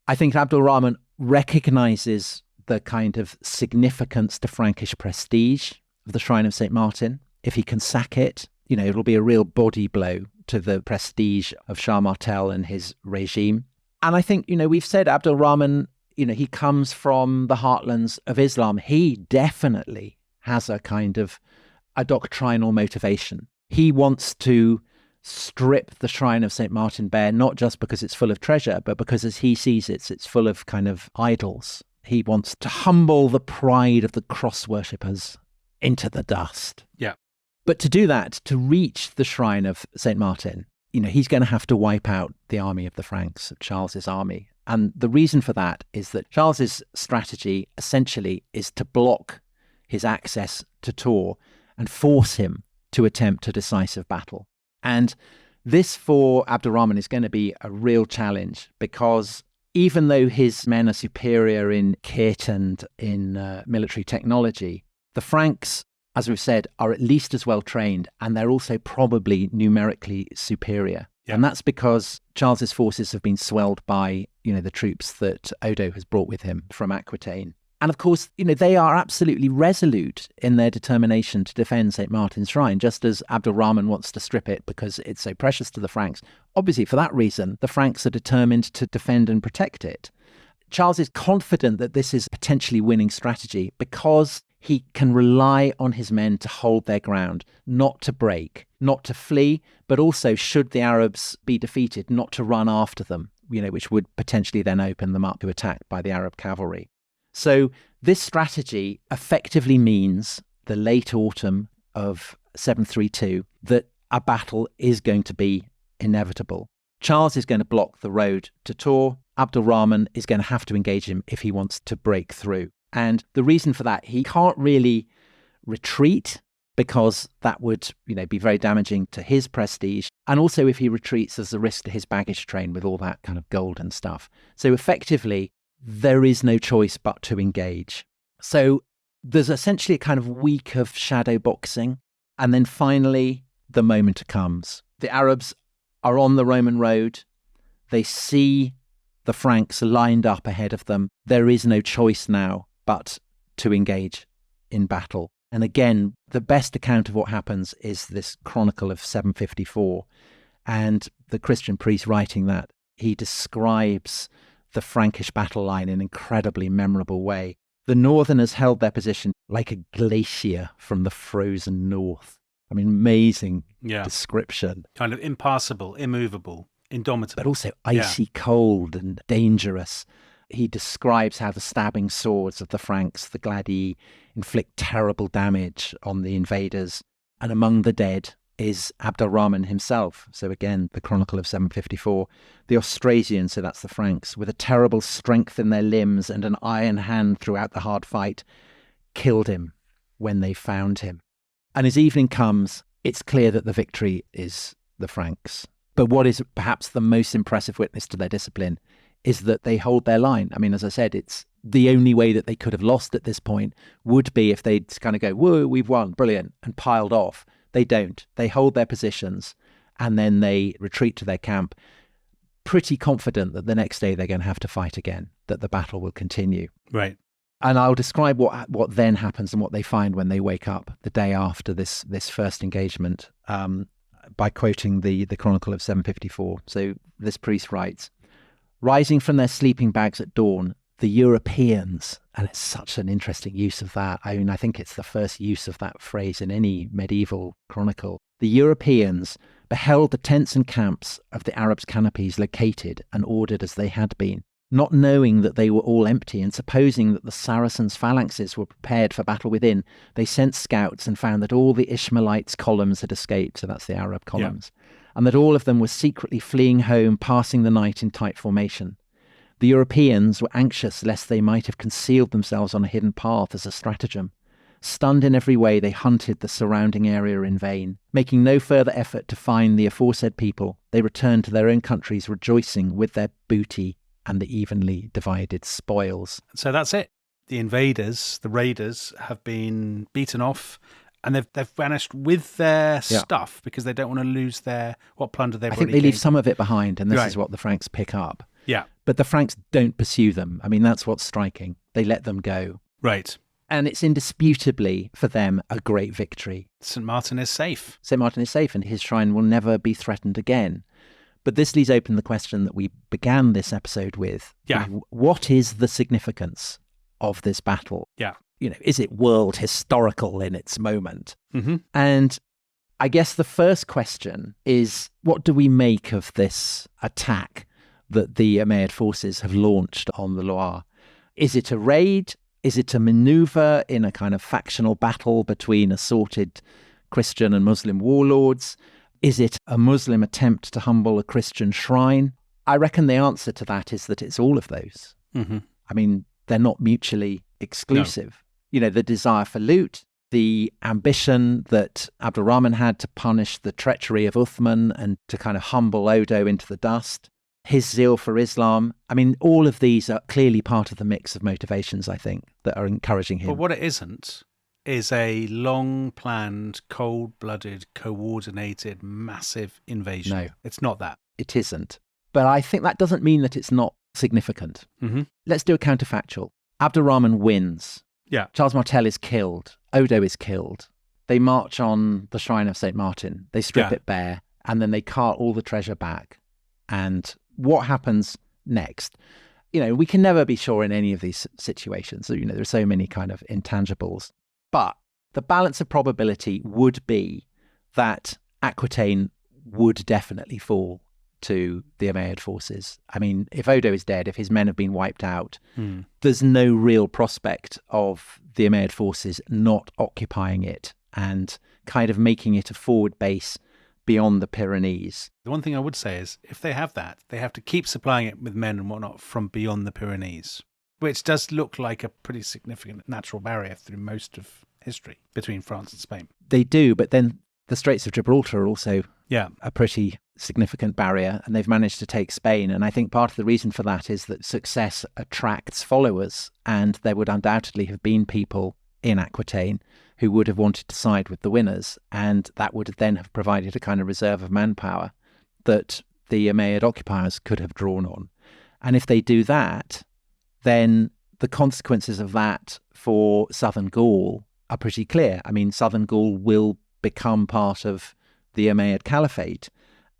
I think Abd-al-Rahman recognises the kind of significance to Frankish prestige of the shrine of St. Martin. If he can sack it, it'll be a real body blow to the prestige of Charles Martel and his regime. And I think, we've said Abd-al-Rahman, he comes from the heartlands of Islam. He definitely has a kind of a doctrinal motivation. He wants to strip the shrine of St. Martin bare, not just because it's full of treasure, but because as he sees it, it's full of kind of idols. He wants to humble the pride of the cross worshippers into the dust. Yeah. But to do that, to reach the shrine of St. Martin, he's going to have to wipe out the army of the Franks, Charles's army. And the reason for that is that Charles's strategy essentially is to block his access to Tours and force him to attempt a decisive battle. And this for Abd-al-Rahman is going to be a real challenge, because even though his men are superior in kit and in military technology, the Franks, as we've said, are at least as well trained, and they're also probably numerically superior. Yeah. And that's because Charles's forces have been swelled by, the troops that Odo has brought with him from Aquitaine. And of course, they are absolutely resolute in their determination to defend St. Martin's shrine, just as Abd-al-Rahman wants to strip it because it's so precious to the Franks. Obviously, for that reason, the Franks are determined to defend and protect it. Charles is confident that this is a potentially winning strategy because he can rely on his men to hold their ground, not to break, not to flee, but also, should the Arabs be defeated, not to run after them, which would potentially then open them up to attack by the Arab cavalry. So this strategy effectively means the late autumn of 732 that a battle is going to be inevitable. Charles is going to block the road to Tours. Abd-al-Rahman is going to have to engage him if he wants to break through. And the reason for that, he can't really retreat because that would, be very damaging to his prestige. And also if he retreats, there's a risk to his baggage train with all that kind of gold and stuff. So effectively, there is no choice but to engage. So there's essentially a kind of week of shadow boxing. And then finally, the moment comes. The Arabs are on the Roman road. They see the Franks lined up ahead of them. There is no choice now but to engage in battle. And again, the best account of what happens is this chronicle of 754. And the Christian priest writing that, he describes the Frankish battle line in an incredibly memorable way. The Northerners held their position like a glacier from the frozen north. Amazing description. Kind of impassable, immovable, indomitable. But also icy cold and dangerous. He describes how the stabbing swords of the Franks, the Gladii, inflict terrible damage on the invaders. And among the dead is Abd-al-Rahman himself. So again, the Chronicle of 754. The Austrasians, so that's the Franks, with a terrible strength in their limbs and an iron hand throughout the hard fight, killed him when they found him. And as evening comes, it's clear that the victory is the Franks. But what is perhaps the most impressive witness to their discipline is that they hold their line. As I said, it's the only way that they could have lost at this point would be if they'd kind of go, whoa, we've won, brilliant, and piled off. They don't. They hold their positions and then they retreat to their camp, pretty confident that the next day they're going to have to fight again, that the battle will continue. Right. And I'll describe what then happens and what they find when they wake up the day after this first engagement by quoting the Chronicle of 754. So this priest writes, "Rising from their sleeping bags at dawn, the Europeans," and it's such an interesting use of that. I think it's the first use of that phrase in any medieval chronicle. "The Europeans beheld the tents and camps of the Arabs' canopies located and ordered as they had been. Not knowing that they were all empty and supposing that the Saracens' phalanxes were prepared for battle within, they sent scouts and found that all the Ishmaelites' columns had escaped," so that's the Arab columns, and that all of them were secretly fleeing home, passing the night in tight formation. The Europeans were anxious lest they might have concealed themselves on a hidden path as a stratagem. Stunned in every way, they hunted the surrounding area in vain. Making no further effort to find the aforesaid people, they returned to their own countries rejoicing with their booty and the evenly divided spoils. So that's it. The invaders, the raiders, have been beaten off, and they've vanished with their stuff because they don't want to lose what plunder they've already I think they leave gained. some of it behind, and this Right. is what the Franks pick up. Yeah. But the Franks don't pursue them. I mean, that's what's striking. They let them go. Right. And it's indisputably, for them, a great victory. St. Martin is safe. St. Martin is safe, and his shrine will never be threatened again. But this leaves open the question that we began this episode with. Yeah. What is the significance of this battle? Yeah. Is it world historical in its moment? Mm-hmm. And I guess the first question is, what do we make of this attack that the Umayyad forces have launched on the Loire? Is it a raid? Is it a maneuver in a kind of factional battle between assorted Christian and Muslim warlords? Is it a Muslim attempt to humble a Christian shrine? I reckon the answer to that is that it's all of those. Mm-hmm. I mean, they're not mutually exclusive. No. The desire for loot, the ambition that al-Rahman had to punish the treachery of Uthman and to kind of humble Odo into the dust, his zeal for Islam. I mean, all of these are clearly part of the mix of motivations, I think, that are encouraging him. But what it isn't is a long-planned, cold-blooded, coordinated, massive invasion. No. It's not that. It isn't. But I think that doesn't mean that it's not significant. Mm-hmm. Let's do a counterfactual. al-Rahman wins. Yeah. Charles Martel is killed. Odo is killed. They march on the shrine of St. Martin. They strip it bare, and then they cart all the treasure back. And what happens next? We can never be sure in any of these situations. There are so many kind of intangibles. But the balance of probability would be that Aquitaine would definitely fall to the Umayyad forces. I mean, if Odo is dead, if his men have been wiped out, there's no real prospect of the Umayyad forces not occupying it and kind of making it a forward base beyond the Pyrenees. The one thing I would say is, if they have that, they have to keep supplying it with men and whatnot from beyond the Pyrenees, which does look like a pretty significant natural barrier through most of history between France and Spain. They do, but then the Straits of Gibraltar are also Yeah. a pretty significant barrier, and they've managed to take Spain. And I think part of the reason for that is that success attracts followers, and there would undoubtedly have been people in Aquitaine who would have wanted to side with the winners, and that would then have provided a kind of reserve of manpower that the Umayyad occupiers could have drawn on. And if they do that, then the consequences of that for southern Gaul are pretty clear. I mean, southern Gaul will become part of the Umayyad Caliphate,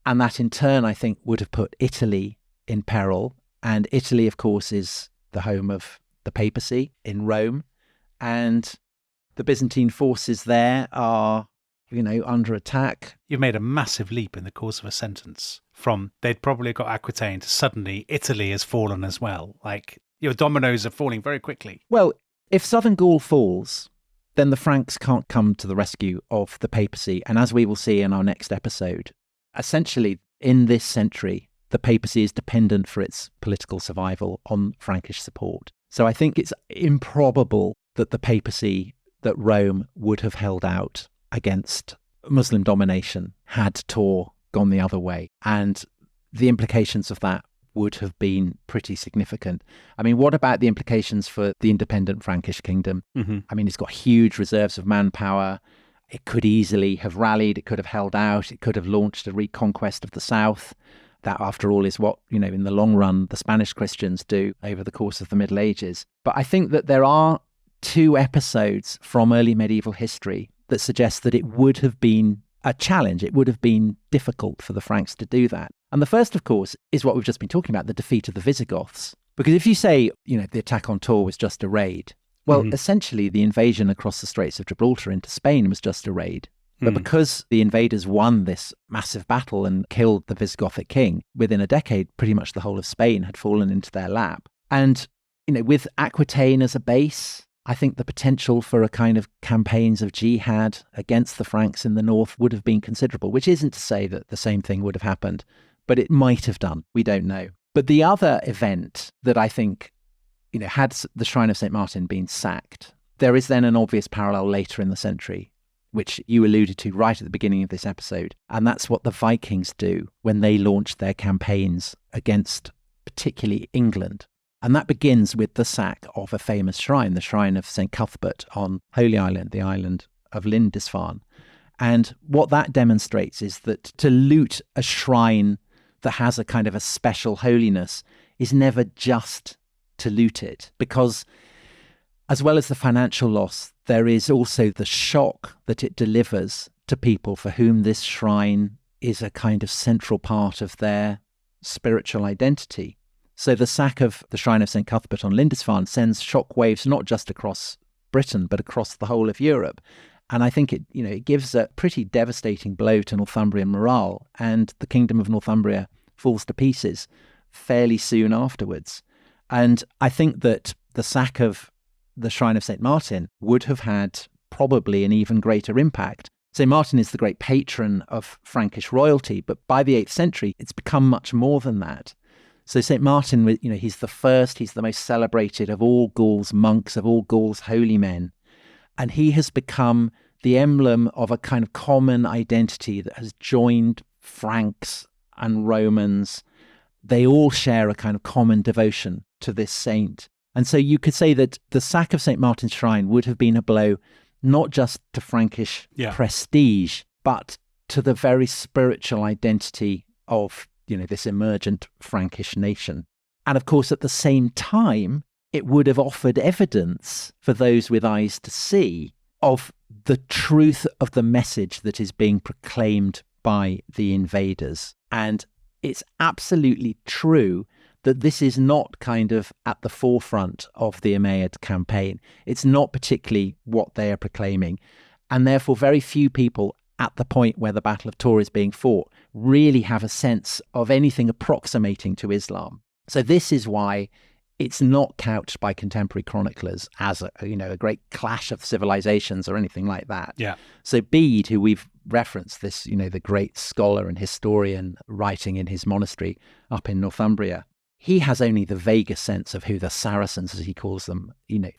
and that in turn, I think, would have put Italy in peril. And Italy, of course, is the home of the papacy in Rome, and the Byzantine forces there are, under attack. You've made a massive leap in the course of a sentence from they'd probably got Aquitaine to suddenly Italy has fallen as well. Like, your dominoes are falling very quickly. Well, if southern Gaul falls, then the Franks can't come to the rescue of the papacy. And as we will see in our next episode, essentially in this century, the papacy is dependent for its political survival on Frankish support. So I think it's improbable that the papacy, that Rome would have held out against Muslim domination had Tor gone the other way. And the implications of that would have been pretty significant. I mean, what about the implications for the independent Frankish kingdom? Mm-hmm. I mean, it's got huge reserves of manpower. It could easily have rallied. It could have held out. It could have launched a reconquest of the south. That, after all, is what, in the long run, the Spanish Christians do over the course of the Middle Ages. But I think that there are two episodes from early medieval history that suggest that it would have been a challenge. It would have been difficult for the Franks to do that. And the first, of course, is what we've just been talking about, the defeat of the Visigoths. Because if you say, the attack on Tor was just a raid, well, essentially the invasion across the Straits of Gibraltar into Spain was just a raid. But because the invaders won this massive battle and killed the Visigothic king, within a decade, pretty much the whole of Spain had fallen into their lap. And, with Aquitaine as a base, I think the potential for a kind of campaigns of jihad against the Franks in the north would have been considerable, which isn't to say that the same thing would have happened, but it might have done. We don't know. But the other event that I think, had the Shrine of St. Martin been sacked, there is then an obvious parallel later in the century, which you alluded to right at the beginning of this episode. And that's what the Vikings do when they launch their campaigns against particularly England. And that begins with the sack of a famous shrine, the Shrine of St. Cuthbert on Holy Island, the island of Lindisfarne. And what that demonstrates is that to loot a shrine that has a kind of a special holiness is never just to loot it, because as well as the financial loss, there is also the shock that it delivers to people for whom this shrine is a kind of central part of their spiritual identity. So the sack of the Shrine of St. Cuthbert on Lindisfarne sends shockwaves not just across Britain, but across the whole of Europe. And I think it gives a pretty devastating blow to Northumbrian morale, and the Kingdom of Northumbria falls to pieces fairly soon afterwards. And I think that the sack of the Shrine of St. Martin would have had probably an even greater impact. St. Martin is the great patron of Frankish royalty, but by the 8th century, it's become much more than that. So St. Martin, he's the most celebrated of all Gaul's monks, of all Gaul's holy men. And he has become the emblem of a kind of common identity that has joined Franks and Romans. They all share a kind of common devotion to this saint. And so you could say that the sack of St. Martin's Shrine would have been a blow not just to Frankish prestige, but to the very spiritual identity of this emergent Frankish nation. And of course, at the same time, it would have offered evidence for those with eyes to see of the truth of the message that is being proclaimed by the invaders. And it's absolutely true that this is not kind of at the forefront of the Umayyad campaign. It's not particularly what they are proclaiming. And therefore, very few people at the point where the Battle of Tours is being fought really have a sense of anything approximating to Islam. So this is why it's not couched by contemporary chroniclers as a great clash of civilizations or anything like that. Yeah. So Bede, who we've referenced, this, the great scholar and historian writing in his monastery up in Northumbria, he has only the vaguest sense of who the Saracens, as he calls them,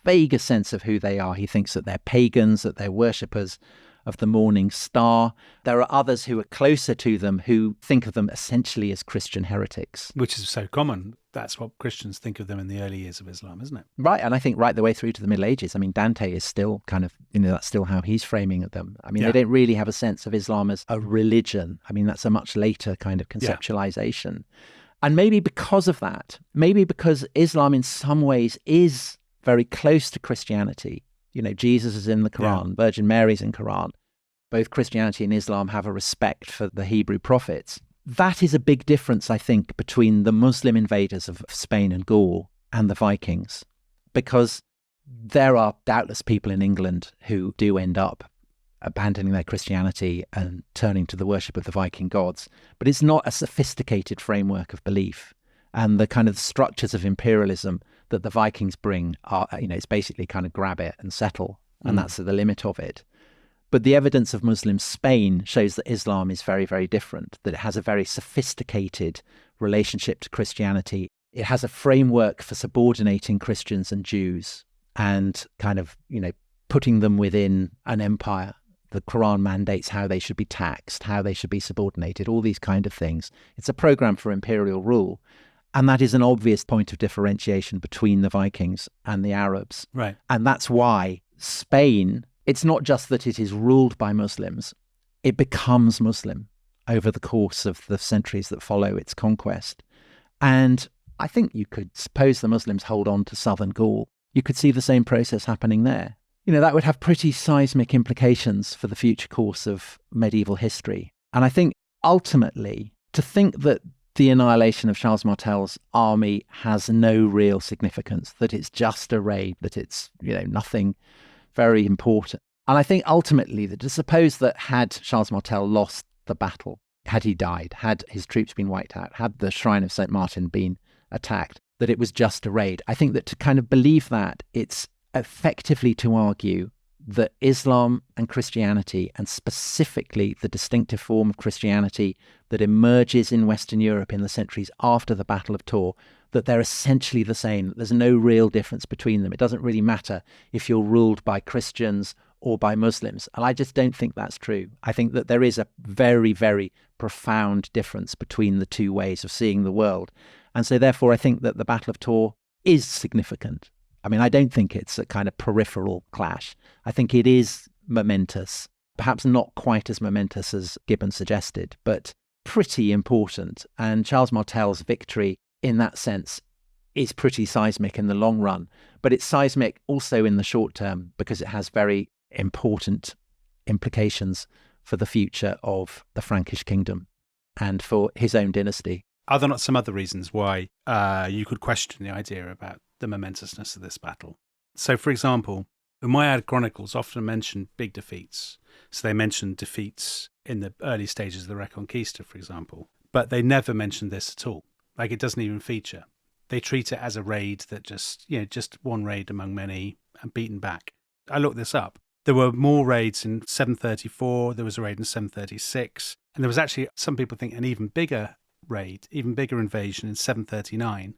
vaguest sense of who they are. He thinks that they're pagans, that they're worshippers of the morning star. There are others who are closer to them who think of them essentially as Christian heretics. Which is so common. That's what Christians think of them in the early years of Islam, isn't it? Right, and I think right the way through to the Middle Ages. I mean, Dante is still kind of, that's still how he's framing them. I mean, They don't really have a sense of Islam as a religion. I mean, that's a much later kind of conceptualization. Yeah. And maybe because of that, maybe because Islam in some ways is very close to Christianity. Jesus is in the Quran, Virgin Mary's in Quran. Both Christianity and Islam have a respect for the Hebrew prophets. That is a big difference, I think, between the Muslim invaders of Spain and Gaul and the Vikings, because there are doubtless people in England who do end up abandoning their Christianity and turning to the worship of the Viking gods, but it's not a sophisticated framework of belief. And the kind of structures of imperialism that the Vikings bring are, it's basically kind of grab it and settle, and that's the limit of it. But the evidence of Muslim Spain shows that Islam is very, very different, that it has a very sophisticated relationship to Christianity. It has a framework for subordinating Christians and Jews and kind of, putting them within an empire. The Quran mandates how they should be taxed, how they should be subordinated, all these kind of things. It's a program for imperial rule. And that is an obvious point of differentiation between the Vikings and the Arabs. Right. And that's why Spain, it's not just that it is ruled by Muslims, it becomes Muslim over the course of the centuries that follow its conquest. And I think you could suppose the Muslims hold on to southern Gaul. You could see the same process happening there. That would have pretty seismic implications for the future course of medieval history. And I think ultimately, to think that the annihilation of Charles Martel's army has no real significance, that it's just a raid, that it's, nothing very important. And I think ultimately that to suppose that had Charles Martel lost the battle, had he died, had his troops been wiped out, had the Shrine of St. Martin been attacked, that it was just a raid. I think that to kind of believe that, it's effectively to argue that Islam and Christianity, and specifically the distinctive form of Christianity that emerges in Western Europe in the centuries after the Battle of Tours, that they're essentially the same. There's no real difference between them. It doesn't really matter if you're ruled by Christians or by Muslims. And I just don't think that's true. I think that there is a very, very profound difference between the two ways of seeing the world. And so therefore, I think that the Battle of Tours is significant. I mean, I don't think it's a kind of peripheral clash. I think it is momentous, perhaps not quite as momentous as Gibbon suggested, but pretty important. And Charles Martel's victory in that sense is pretty seismic in the long run, but it's seismic also in the short term because it has very important implications for the future of the Frankish kingdom and for his own dynasty. Are there not some other reasons why you could question the idea about the momentousness of this battle? So, for example, Umayyad chronicles often mention big defeats. So they mention defeats in the early stages of the Reconquista, for example, but they never mention this at all. Like, it doesn't even feature. They treat it as a raid that just one raid among many and beaten back. I looked this up. There were more raids in 734, there was a raid in 736, and there was actually, some people think, an even bigger raid, even bigger invasion in 739,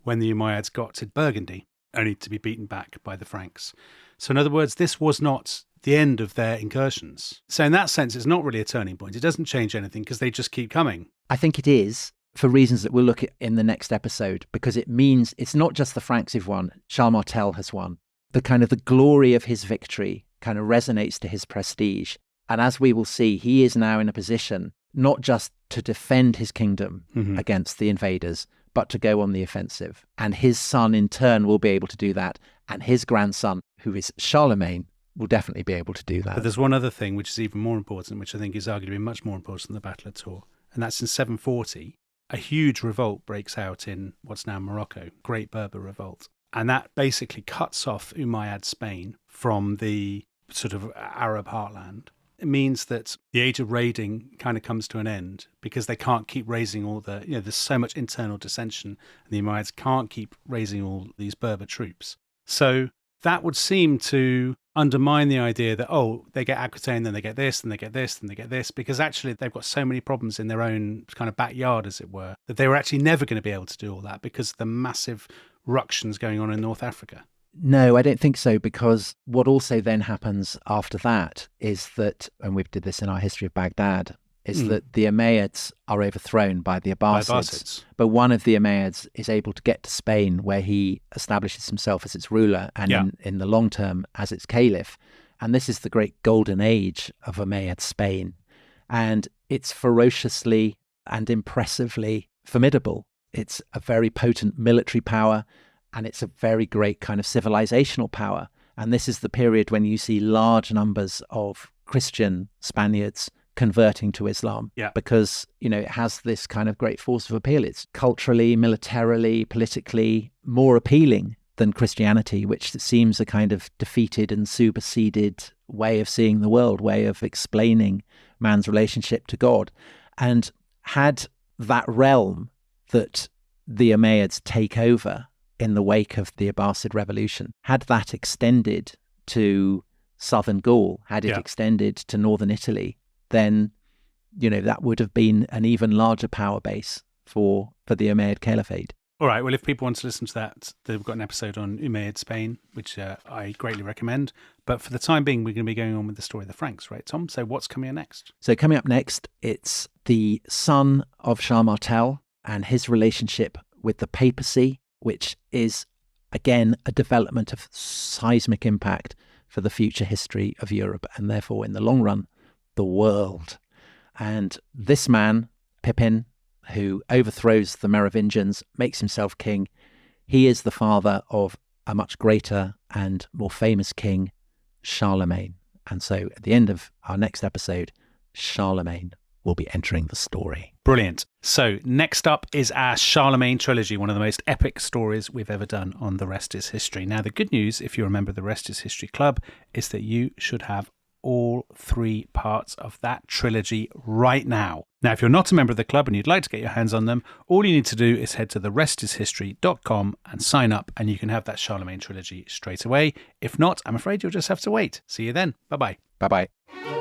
when the Umayyads got to Burgundy, only to be beaten back by the Franks. So in other words, this was not the end of their incursions. So in that sense, it's not really a turning point. It doesn't change anything because they just keep coming. I think it is, for reasons that we'll look at in the next episode, because it means it's not just the Franks who've won, Charles Martel has won. The glory of his victory kind of resonates to his prestige. And as we will see, he is now in a position not just to defend his kingdom against the invaders, but to go on the offensive. And his son, in turn, will be able to do that. And his grandson, who is Charlemagne, will definitely be able to do that. But there's one other thing which is even more important, which I think is arguably much more important than the Battle of Tours. And that's in 740, a huge revolt breaks out in what's now Morocco, Great Berber Revolt. And that basically cuts off Umayyad Spain from the sort of Arab heartland. It means that the age of raiding kind of comes to an end because they can't keep raising all the, there's so much internal dissension and the Umayyads can't keep raising all these Berber troops. So that would seem to undermine the idea that, they get Aquitaine, then they get this, then they get this, then they get this, because actually they've got so many problems in their own kind of backyard, as it were, that they were actually never going to be able to do all that because of the massive ructions going on in North Africa. No, I don't think so, because what also then happens after that is that, and we did this in our history of Baghdad, is that the Umayyads are overthrown by the Abbasids. But one of the Umayyads is able to get to Spain, where he establishes himself as its ruler and in the long term as its caliph. And this is the great golden age of Umayyad Spain. And it's ferociously and impressively formidable. It's a very potent military power, and it's a very great kind of civilizational power. And this is the period when you see large numbers of Christian Spaniards converting to Islam because, it has this kind of great force of appeal. It's culturally, militarily, politically more appealing than Christianity, which seems a kind of defeated and superseded way of seeing the world, way of explaining man's relationship to God. And had that realm that the Umayyads take over in the wake of the Abbasid revolution, had that extended to southern Gaul, had it extended to northern Italy, then, that would have been an even larger power base for the Umayyad Caliphate. All right, well, if people want to listen to that, they've got an episode on Umayyad Spain, which I greatly recommend. But for the time being, we're going to be going on with the story of the Franks, right, Tom? So what's coming up next? So coming up next, it's the son of Charles Martel and his relationship with the papacy, which is, again, a development of seismic impact for the future history of Europe and therefore, in the long run, the world. And this man, Pippin, who overthrows the Merovingians, makes himself king, he is the father of a much greater and more famous king, Charlemagne. And so at the end of our next episode, Charlemagne will be entering the story. Brilliant. So next up is our Charlemagne trilogy, one of the most epic stories we've ever done on The Rest is History. Now, the good news, if you're a member of the Rest is History Club, is that you should have all 3 parts of that trilogy right now. Now, if you're not a member of the club and you'd like to get your hands on them, all you need to do is head to therestishistory.com and sign up, and you can have that Charlemagne trilogy straight away. If not, I'm afraid you'll just have to wait. See you then. Bye-bye. Bye-bye.